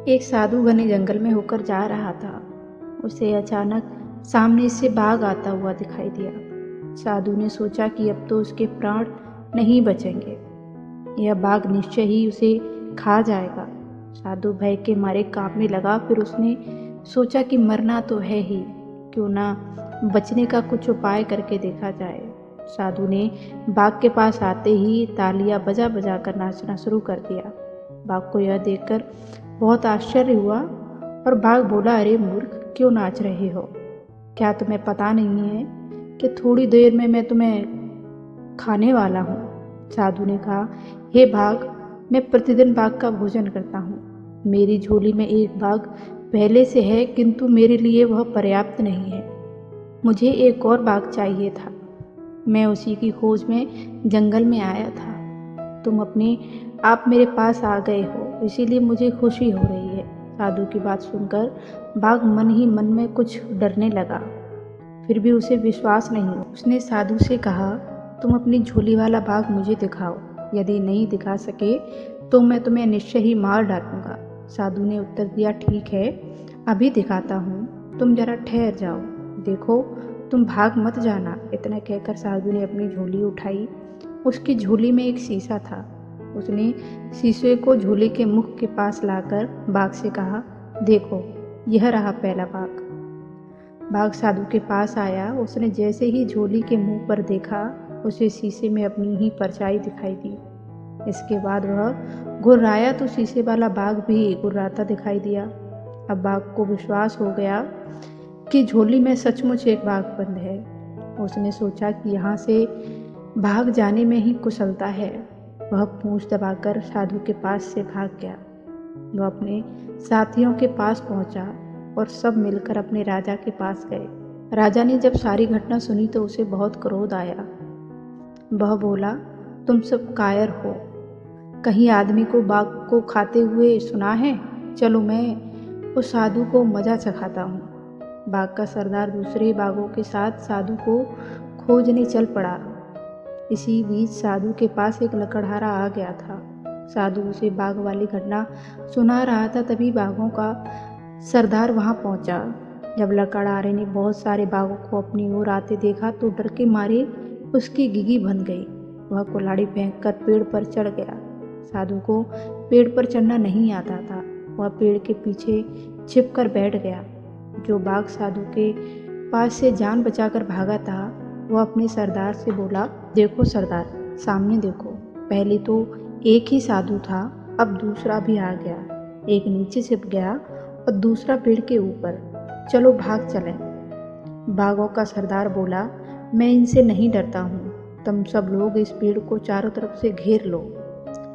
एक साधु घने जंगल में होकर जा रहा था। उसे अचानक सामने से बाघ आता हुआ दिखाई दिया। साधु ने सोचा कि अब तो उसके प्राण नहीं बचेंगे, यह बाघ निश्चय ही उसे खा जाएगा। साधु भय के मारे कांपने लगा। फिर उसने सोचा कि मरना तो है ही, क्यों ना बचने का कुछ उपाय करके देखा जाए। साधु ने बाघ के पास आते ही तालियां बजा बजा कर नाचना शुरू कर दिया। बाघ को यह देखकर बहुत आश्चर्य हुआ और बाघ बोला, अरे मूर्ख, क्यों नाच रहे हो? क्या तुम्हें पता नहीं है कि थोड़ी देर में मैं तुम्हें खाने वाला हूँ? साधु ने कहा, हे बाघ, मैं प्रतिदिन बाघ का भोजन करता हूँ। मेरी झोली में एक बाघ पहले से है, किंतु मेरे लिए वह पर्याप्त नहीं है। मुझे एक और बाघ चाहिए था। मैं उसी की खोज में जंगल में आया था। तुम अपने आप मेरे पास आ गए हो, इसीलिए मुझे खुशी हो रही है। साधु की बात सुनकर बाघ मन ही मन में कुछ डरने लगा, फिर भी उसे विश्वास नहीं हुआ। उसने साधु से कहा, तुम अपनी झोली वाला बाघ मुझे दिखाओ। यदि नहीं दिखा सके तो मैं तुम्हें निश्चय ही मार डालूंगा। साधु ने उत्तर दिया, ठीक है, अभी दिखाता हूँ, तुम जरा ठहर जाओ। देखो, तुम भाग मत जाना। इतना कहकर साधु ने अपनी झोली उठाई। उसकी झोली में एक शीशा था। उसने शीशे को झोली के मुख के पास लाकर बाघ से कहा, देखो, यह रहा पहला बाघ। बाघ साधु के पास आया। उसने जैसे ही झोली के मुंह पर देखा, उसे शीशे में अपनी ही परछाई दिखाई दी। इसके बाद वह गुर्राया तो शीशे वाला बाघ भी गुर्राता दिखाई दिया। अब बाघ को विश्वास हो गया कि झोली में सचमुच एक बाघ बंद है। उसने सोचा कि यहाँ से भाग जाने में ही कुशलता है। वह पूंछ दबाकर साधु के पास से भाग गया। वह अपने साथियों के पास पहुंचा और सब मिलकर अपने राजा के पास गए। राजा ने जब सारी घटना सुनी तो उसे बहुत क्रोध आया। वह बोला, तुम सब कायर हो। कहीं आदमी को बाघ को खाते हुए सुना है? चलो, मैं उस साधु को मजा चखाता हूँ। बाघ का सरदार दूसरे बाघों के साथ साधु को खोजने चल पड़ा। इसी बीच साधु के पास एक लकड़हारा आ गया था। साधु उसे बाघ वाली घटना सुना रहा था, तभी बाघों का सरदार वहां पहुंचा। जब लकड़हारे ने बहुत सारे बाघों को अपनी ओर आते देखा तो डर के मारे उसकी गिगी बंध गई। वह कुल्हाड़ी फेंककर पेड़ पर चढ़ गया। साधु को पेड़ पर चढ़ना नहीं आता था। वह पेड़ के पीछे छिपकर बैठ गया। जो बाघ साधु के पास से जान बचाकर भागा था, वह अपने सरदार से बोला, देखो सरदार, सामने देखो। पहले तो एक ही साधु था, अब दूसरा भी आ गया। एक नीचे छिप गया और दूसरा पेड़ के ऊपर। चलो भाग चलें। बाघों का सरदार बोला, मैं इनसे नहीं डरता हूँ। तुम सब लोग इस पेड़ को चारों तरफ से घेर लो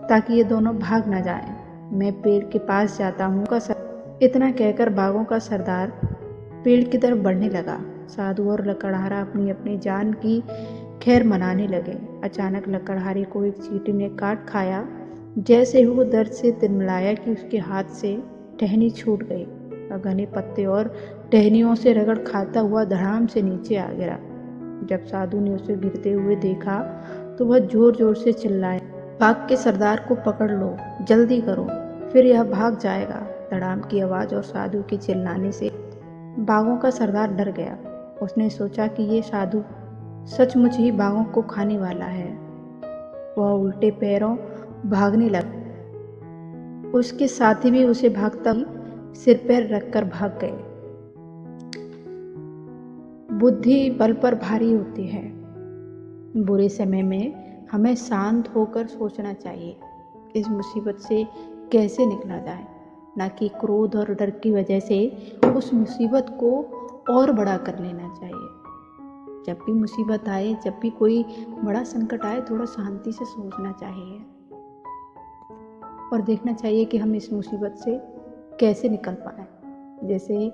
ताकि ये दोनों भाग ना जाएं। मैं पेड़ के पास जाता हूँ। इतना कहकर बाघों का सरदार पेड़ की तरफ बढ़ने लगा। साधु और लकड़हारा अपनी अपनी जान की खैर मनाने लगे। अचानक लकड़हारे को एक चींटी ने काट खाया। जैसे ही वो दर्द से तिलमिलाया कि उसके हाथ से टहनी छूट गई और घने पत्ते और टहनियों से रगड़ खाता हुआ धड़ाम से नीचे आ गिरा। जब साधु ने उसे गिरते हुए देखा तो वह जोर जोर से चिल्लाया, बाघ के सरदार को पकड़ लो, जल्दी करो, फिर यह भाग जाएगा। धड़ाम की आवाज़ और साधु के चिल्लाने से बाघों का सरदार डर गया। उसने सोचा कि ये साधु सचमुच ही बाघों को खाने वाला है। वह उल्टे पैरों भागने लगा। उसके साथी भी उसे भागता हुआ सिर पर रखकर भाग गए। बुद्धि बल पर भारी होती है। बुरे समय में हमें शांत होकर सोचना चाहिए, इस मुसीबत से कैसे निकला जाए, ना कि क्रोध और डर की वजह से उस मुसीबत को और बड़ा कर लेना चाहिए। जब भी मुसीबत आए, जब भी कोई बड़ा संकट आए, थोड़ा शांति से सोचना चाहिए और देखना चाहिए कि हम इस मुसीबत से कैसे निकल पाए। जैसे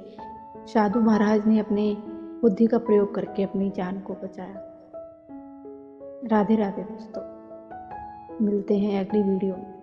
साधु महाराज ने अपने बुद्धि का प्रयोग करके अपनी जान को बचाया। राधे राधे दोस्तों, मिलते हैं अगली वीडियो में।